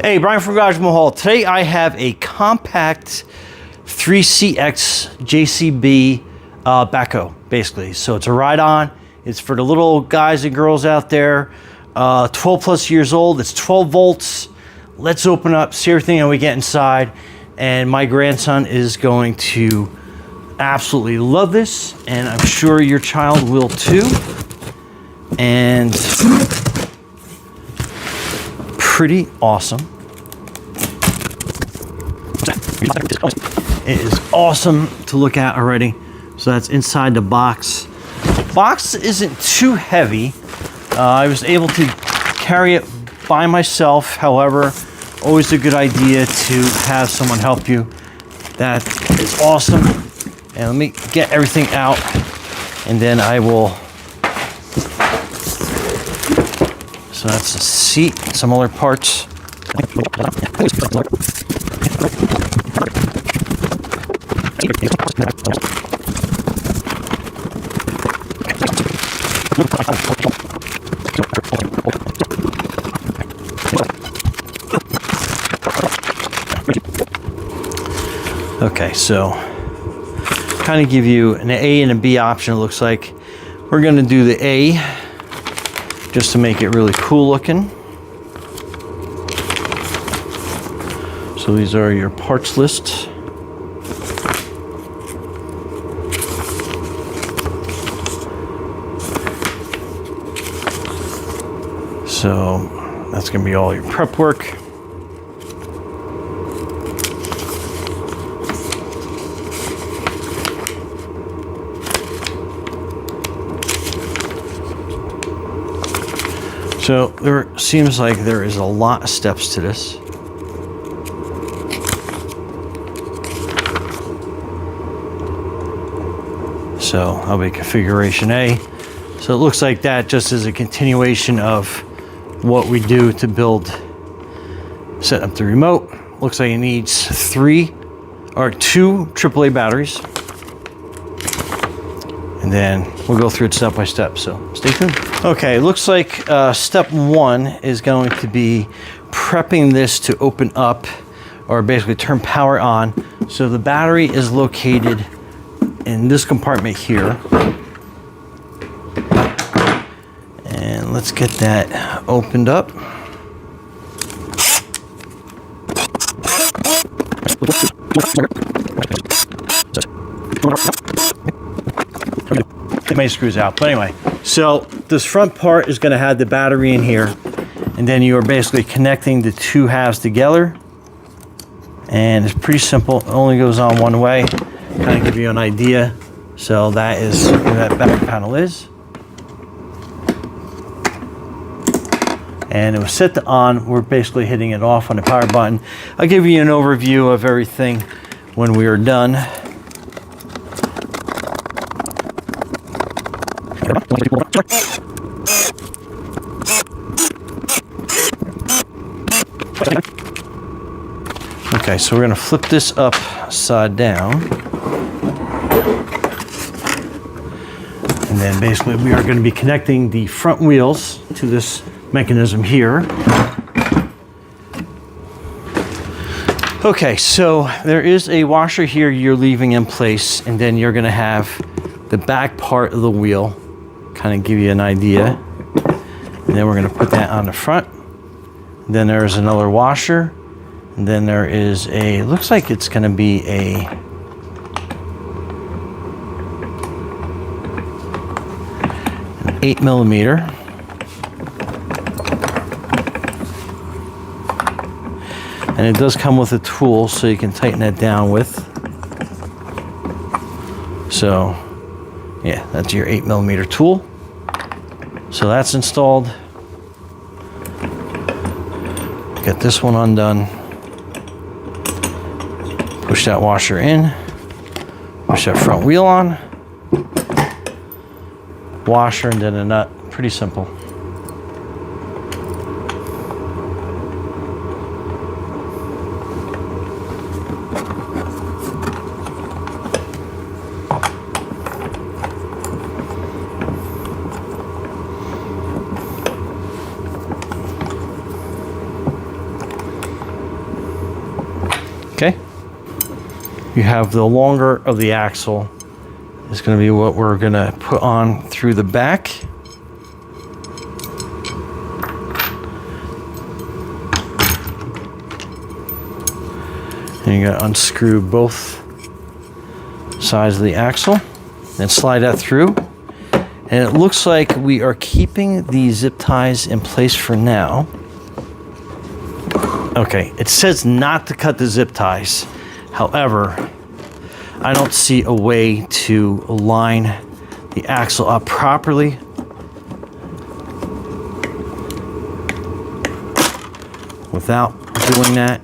Hey, Brian from Garage Mahal. Today I have a compact 3CX JCB backhoe, basically. So it's a ride-on. It's for the little guys and girls out there, 12 plus years old. It's 12 volts. Let's open up, see everything, and we get inside. And my grandson is going to absolutely love this, and I'm sure your child will too. And pretty awesome. It is awesome to look at already. So that's inside the box. Box isn't too heavy. I was able to carry it by myself. However, always a good idea to have someone help you. That is awesome. And let me get everything out, and then I will. So that's the seat, some other parts. Okay, so kind of give you an A and a B option, it looks like. We're going to do the A just to make it really cool looking. So these are your parts lists. So that's going to be all your prep work. So there seems like there is a lot of steps to this. So I'll be configuration A. So it looks like that just is a continuation of what we do to build, set up the remote. Looks like it needs two AAA batteries. And then we'll go through it step by step, so stay tuned. Okay, it looks like step one is going to be prepping this to open up, or basically turn power on. So the battery is located in this compartment here. And let's get that opened up. It may screws out, but anyway. So this front part is going to have the battery in here, and then you are basically connecting the two halves together. And it's pretty simple. It only goes on one way. Kind of give you an idea. So that is where that back panel is. And it was set to on. We're basically hitting it off on the power button. I'll give you an overview of everything when we are done. Okay, so we're going to flip this upside down. And then basically we are going to be connecting the front wheels to this mechanism here. Okay, so there is a washer here you're leaving in place, and then you're going to have the back part of the wheel, kind of give you an idea. And then we're going to put that on the front. And then there's another washer. And then there is a, looks like it's going to be a an 8mm. And it does come with a tool, so you can tighten that down with. So yeah, that's your 8mm tool. So that's installed. Get this one undone. Push that washer in. Push that front wheel on. Washer and then a nut. Pretty simple. Okay. You have the longer of the axle is going to be what we're going to put on through the back. And you got to unscrew both sides of the axle and slide that through. And it looks like we are keeping the zip ties in place for now. Okay, it says not to cut the zip ties. However, I don't see a way to line the axle up properly without doing that.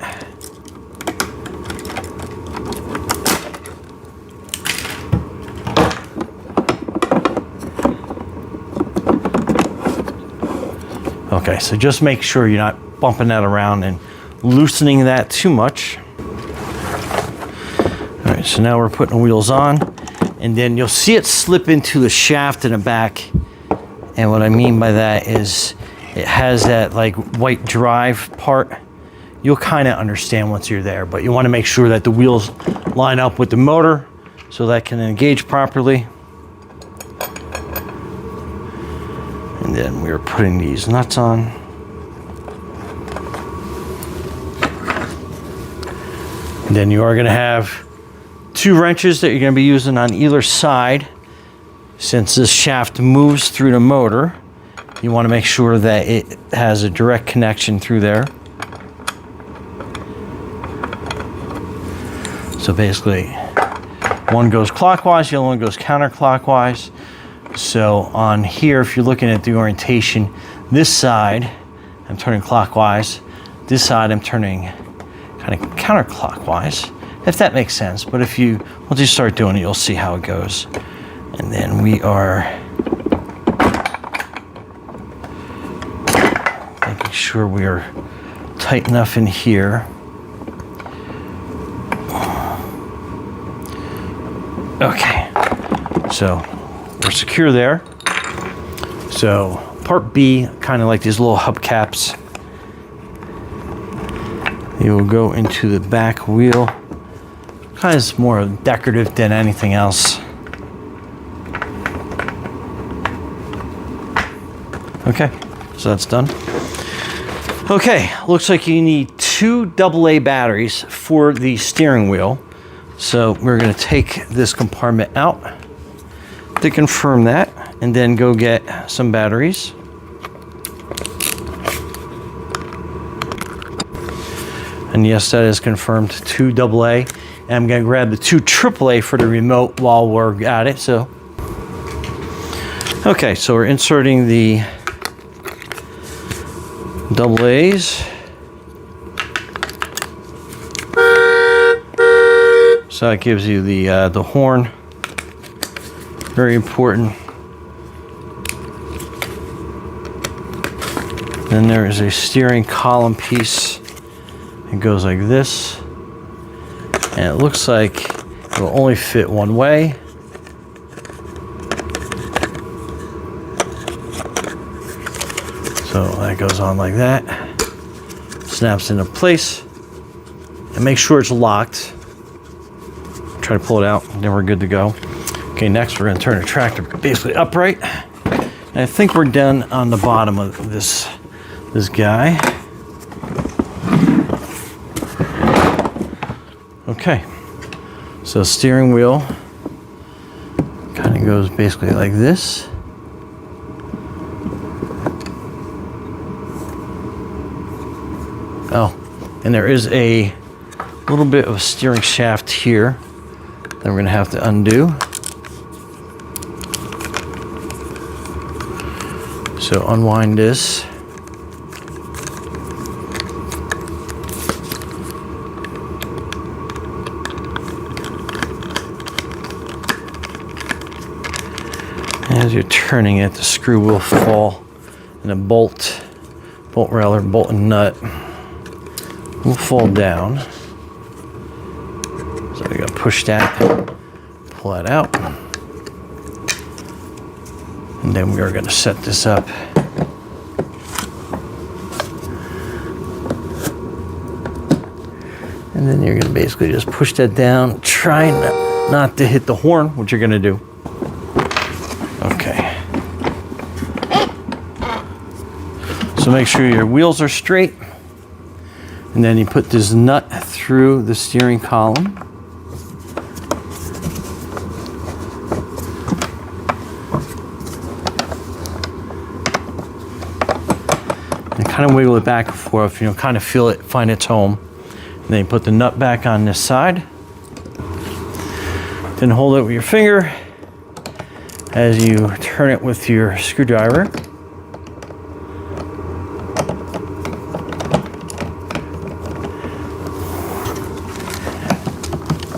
Okay, so just make sure you're not bumping that around and loosening that too much. All right, so now we're putting the wheels on, and then you'll see it slip into the shaft in the back. And what I mean by that is it has that like white drive part. You'll kind of understand once you're there, but you want to make sure that the wheels line up with the motor so that can engage properly. And then we're putting these nuts on. And then you are going to have 2 wrenches that you're going to be using on either side. Since this shaft moves through the motor, you want to make sure that it has a direct connection through there. So basically, one goes clockwise, the other one goes counterclockwise. So on here, if you're looking at the orientation, this side I'm turning clockwise, this side I'm turning kind of counterclockwise, if that makes sense. But if you, once you start doing it, you'll see how it goes. And then we are making sure we are tight enough in here. Okay, so we're secure there. So part B, kind of like these little hubcaps. They will go into the back wheel. Kind of more decorative than anything else. Okay, so that's done. Okay, looks like you need 2 AA batteries for the steering wheel. So we're going to take this compartment out to confirm that, and then go get some batteries. And yes, that is confirmed, 2 AA. And I'm going to grab the 2 AAA for the remote while we're at it. So, okay, so we're inserting the AA's. So that gives you the horn. Very important. Then there is a steering column piece. It goes like this. And it looks like it will only fit one way. So that goes on like that. Snaps into place. And make sure it's locked. Try to pull it out, and then we're good to go. Okay, next we're going to turn the tractor basically upright. And I think we're done on the bottom of this guy. Okay, so steering wheel kind of goes basically like this. Oh, and there is a little bit of a steering shaft here that we're going to have to undo. So unwind this. As you're turning it, the screw will fall, and the bolt and nut will fall down. So we gotta push that, pull that out, and then we are gonna set this up. And And then you're gonna basically just push that down, try not to hit the horn, which you're gonna do. Okay. So make sure your wheels are straight. And then you put this nut through the steering column. And kind of wiggle it back and forth, you know, kind of feel it, find its home. And then you put the nut back on this side. Then hold it with your finger as you turn it with your screwdriver.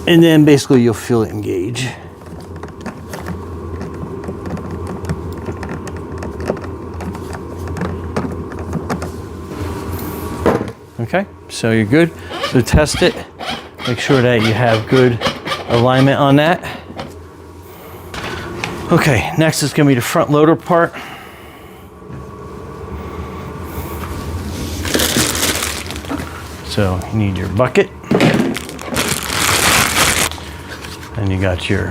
And then basically you'll feel it engage. Okay, so you're good. So test it. Make sure that you have good alignment on that. Okay, next is gonna be the front loader part. So you need your bucket. And you got your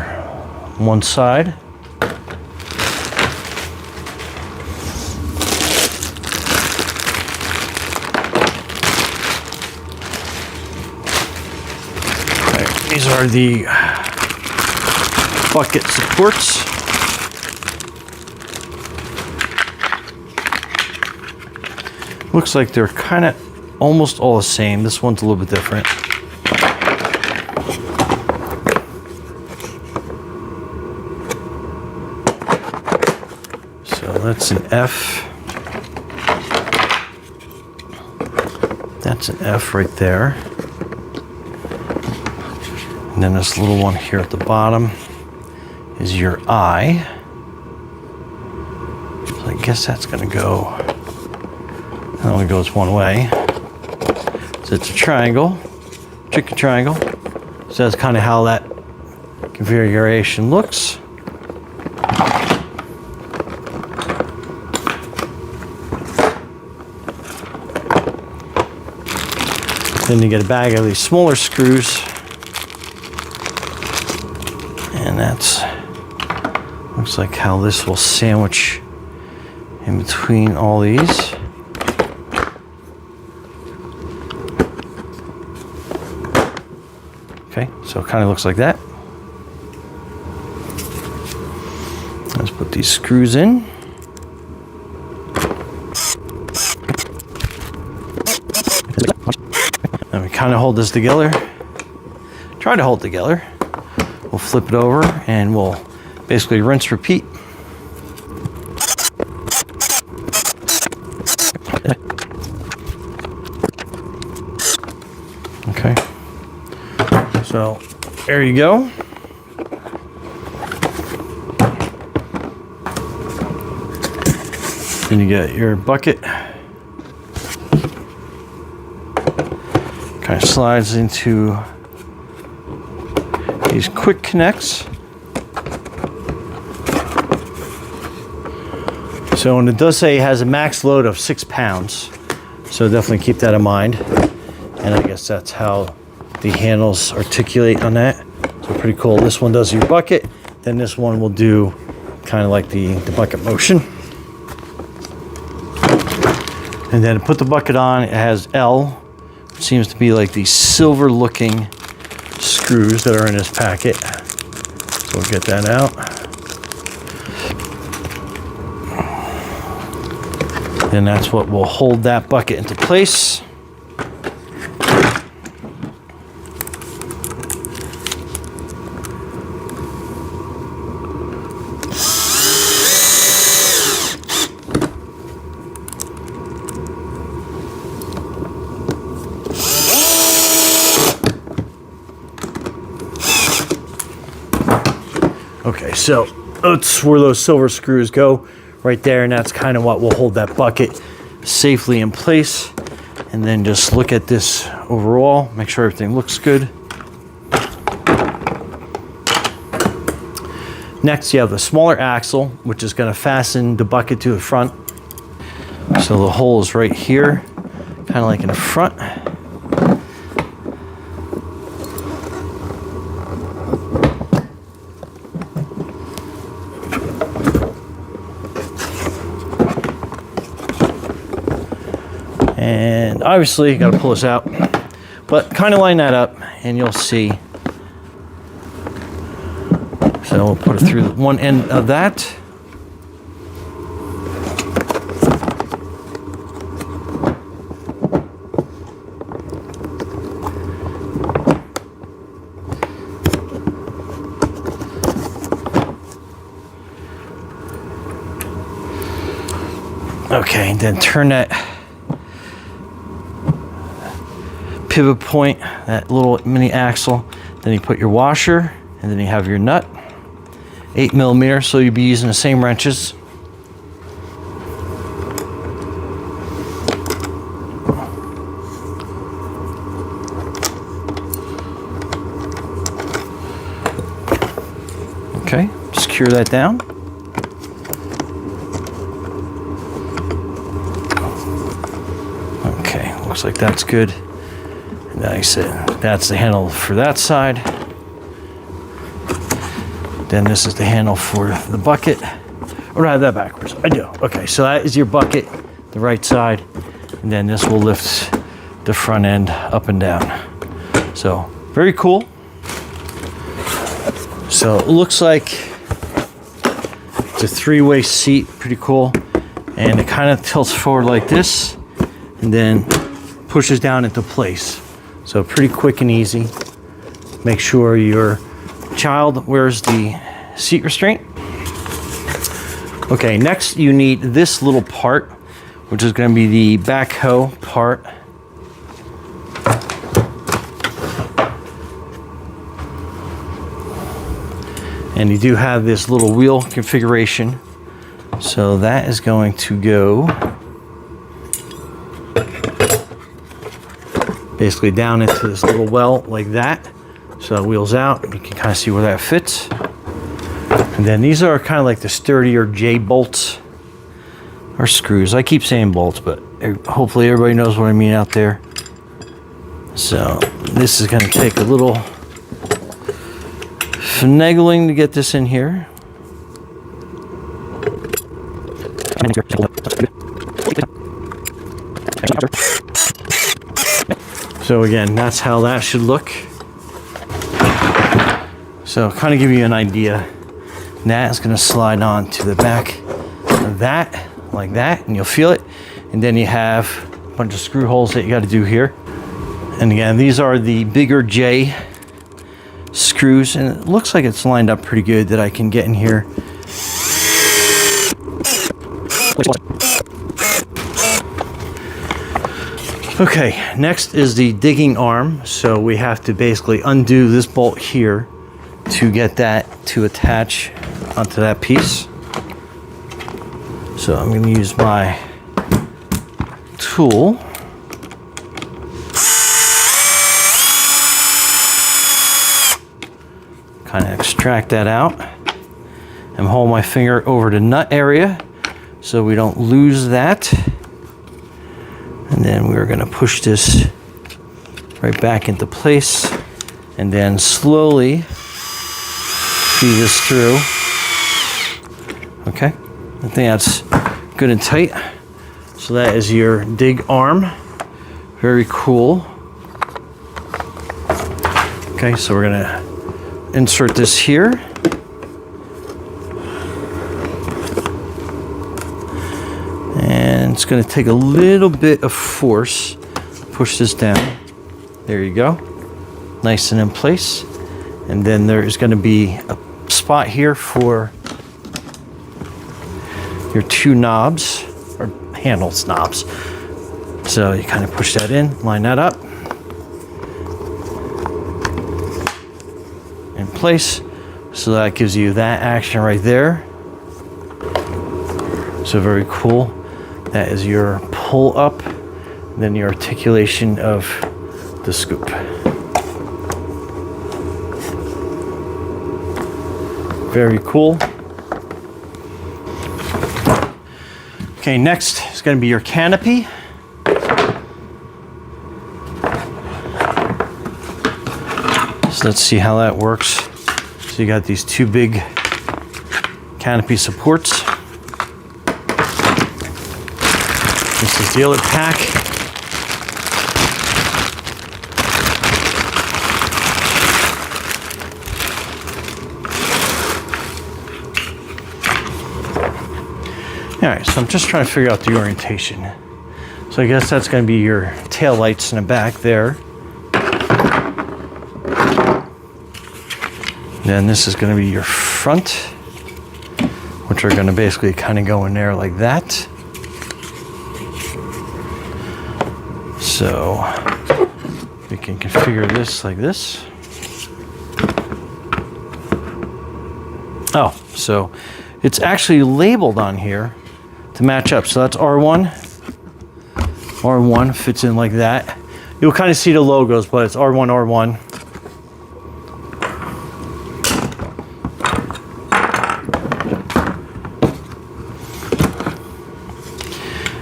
one side. These are the bucket supports. Looks like they're kind of almost all the same. This one's a little bit different. So that's an F. That's an F right there. And then this little one here at the bottom is your I. So I guess that's gonna go, it only goes one way. So it's a triangle, tricky triangle. So that's kind of how that configuration looks. Then you get a bag of these smaller screws. And that's, looks like how this will sandwich in between all these. Okay, so it kind of looks like that. Let's put these screws in. And we kind of hold this together. Try to hold together. We'll flip it over and we'll basically rinse, repeat. Okay. So there you go. Then you get your bucket. Kind of slides into these quick connects. So, and it does say it has a max load of 6 pounds. So definitely keep that in mind. And I guess that's how the handles articulate on that. So pretty cool. This one does your bucket. Then this one will do kind of like the bucket motion. And then to put the bucket on, it has L, which seems to be like these silver looking screws that are in this packet. So we'll get that out. And that's what will hold that bucket into place. Okay, so that's where those silver screws go, right there, and that's kind of what will hold that bucket safely in place. And then just look at this overall, make sure everything looks good. Next, you have the smaller axle, which is going to fasten the bucket to the front. So the hole is right here, kind of like in the front. obviously you got to pull this out, but kind of line that up and you'll see. So we'll put it through one end of that. Okay, and then turn that pivot point, that little mini axle. Then you put your washer, and then you have your nut. 8mm, so you'll be using the same wrenches. Okay, secure that down. Okay, looks like that's good. And like I said, that's the handle for that side. Then this is the handle for the bucket. Or do I have that backwards? I do. Okay, so that is your bucket, the right side. And then this will lift the front end up and down. So, very cool. So it looks like it's a 3-way seat, pretty cool. And it kind of tilts forward like this and then pushes down into place. So pretty quick and easy. Make sure your child wears the seat restraint. Okay, next you need this little part, which is going to be the backhoe part. And you do have this little wheel configuration. So that is going to go basically down into this little well like that. So it wheels out. You can kind of see where that fits. And then these are kind of like the sturdier J bolts or screws. I keep saying bolts, but hopefully everybody knows what I mean out there. So this is going to take a little finagling to get this in here. So again, that's how that should look. So kind of give you an idea. That is going to slide on to the back of that, like that, and you'll feel it. And then you have a bunch of screw holes that you got to do here. And again, these are the bigger J screws, and it looks like it's lined up pretty good that I can get in here. Okay, next is the digging arm. So we have to basically undo this bolt here to get that to attach onto that piece. So I'm going to use my tool. Kind of extract that out and hold my finger over the nut area so we don't lose that. And then we're going to push this right back into place and then slowly feed this through. Okay, I think that's good and tight. So that is your dig arm. Very cool. Okay, so we're going to insert this here. And it's going to take a little bit of force. Push this down. There you go. Nice and in place. And then there is going to be a spot here for your two knobs, or handles knobs. So you kind of push that in, line that up. In place. So that gives you that action right there. So very cool. That is your pull up, then the articulation of the scoop. Very cool. Okay, next is going to be your canopy. So let's see how that works. So you got these two big canopy supports. This is the other pack. right, so I'm just trying to figure out the orientation. So I guess that's going to be your tail lights in the back there. Then this is going to be your front, which are going to basically kind of go in there like that. So we can configure this like this. Oh, so it's actually labeled on here to match up. So that's R1. R1 fits in like that. You'll kind of see the logos, but it's R1, R1.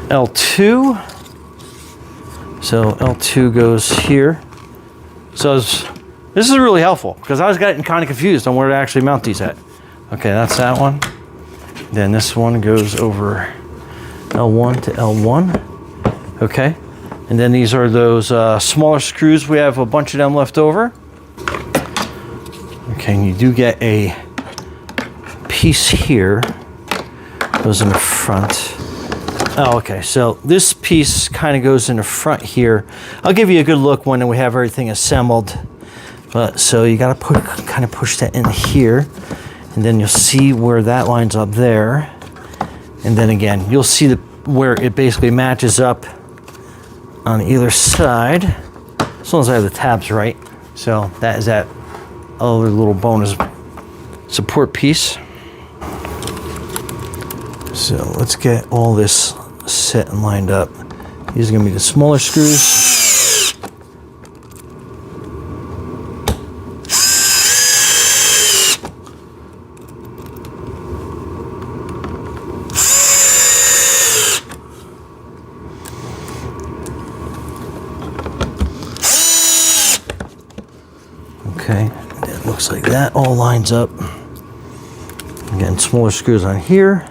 L2. So L2 goes here. So this is really helpful because I was getting kind of confused on where to actually mount these at. Okay, that's that one. Then this one goes over L1 to L1. Okay, and then these are those smaller screws. We have a bunch of them left over. Okay, and you do get a piece here. Goes in the front. Oh, okay, so this piece kind of goes in the front here. I'll give you a good look when we have everything assembled. But so you gotta kind of push that in here, and then you'll see where that lines up there. And then again, you'll see where it basically matches up on either side, as long as I have the tabs right. So that is that other little bonus support piece. So let's get all this set and lined up. These are going to be the smaller screws. Okay, it looks like that all lines up. Again, smaller screws on here.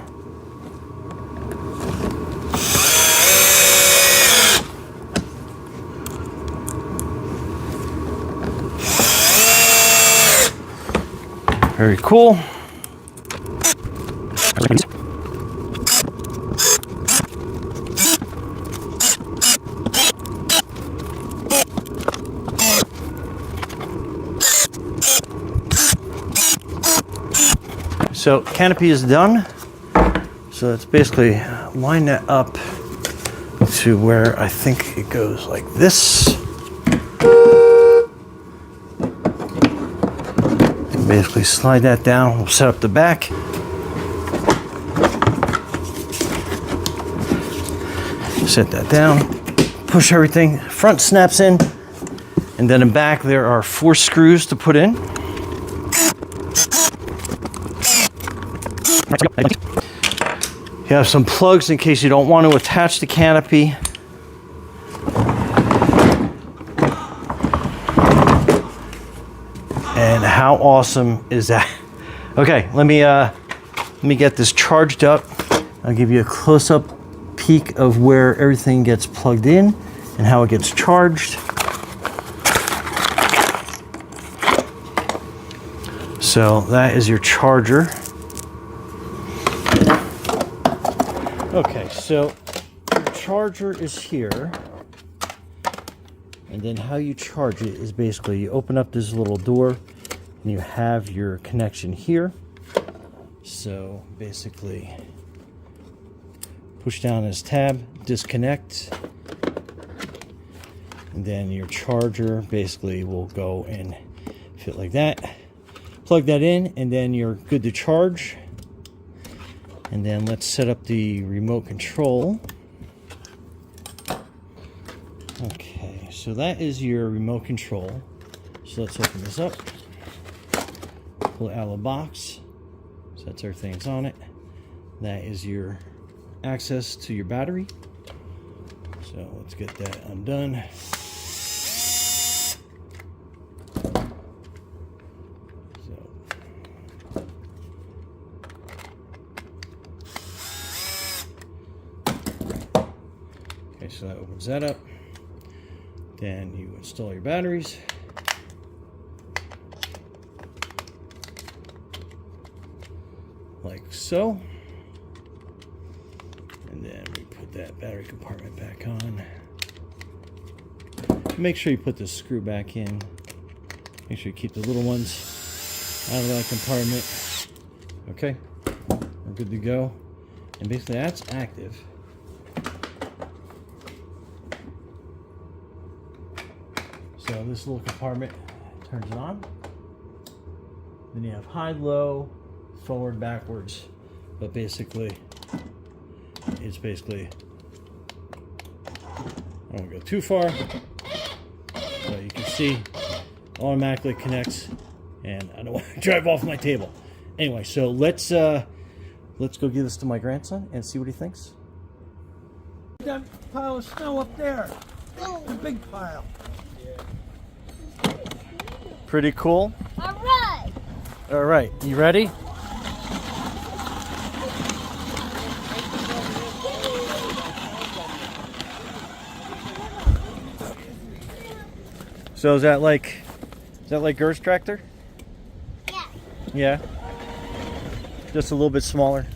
Very cool. So canopy is done. So let's basically line that up to where I think it goes like this. Basically slide that down. We'll set up the back. Set that down. Push everything. Front snaps in. And then in back there are 4 screws to put in. You have some plugs in case you don't want to attach the canopy. And how awesome is that? Okay, let me get this charged up. I'll give you a close-up peek of where everything gets plugged in and how it gets charged. So that is your charger. Okay, so your charger is here. And then how you charge it is basically you open up this little door and you have your connection here. So basically push down this tab, disconnect, and then your charger basically will go and fit like that. Plug that in and then you're good to charge. And then let's set up the remote control. Okay, so that is your remote control. So let's open this up. Pull it out of the box. So that's everything that's on it. That is your access to your battery. So let's get that undone. Okay, so that opens that up. Then you install your batteries. Like so. that battery compartment back on. Make sure you put the screw back in. Make sure you keep the little ones out of that compartment. Okay, we're good to go. And basically that's active. So this little compartment turns it on. Then you have high, low, forward, backwards. But basically, it's basically, I won't go too far. But you can see, automatically connects, and I don't want to drive off my table. Anyway, so let's go give this to my grandson and see what he thinks. That pile of snow up there. A big pile. Pretty cool. All right. All right, you ready? So is that like Gert's tractor? Yeah. Yeah. Just a little bit smaller.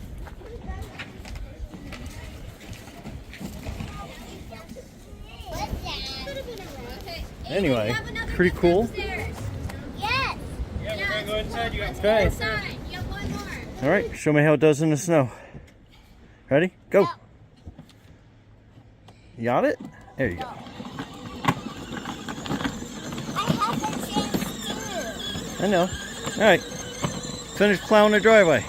Anyway, pretty cool. Yes. Yeah, we're gonna go inside. You got Okay. Inside. You have one more. All right, show me how it does in the snow. Ready? Go. Go. You got it? There you go. I have a chance too. I know. All right. Finish plowing the driveway.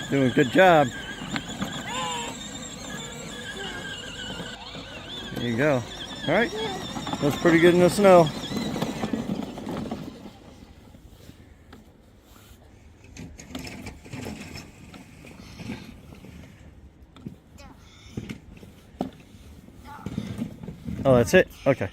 Doing a good job. There you go. All right. Looks pretty good in the snow. Oh, that's it? Okay.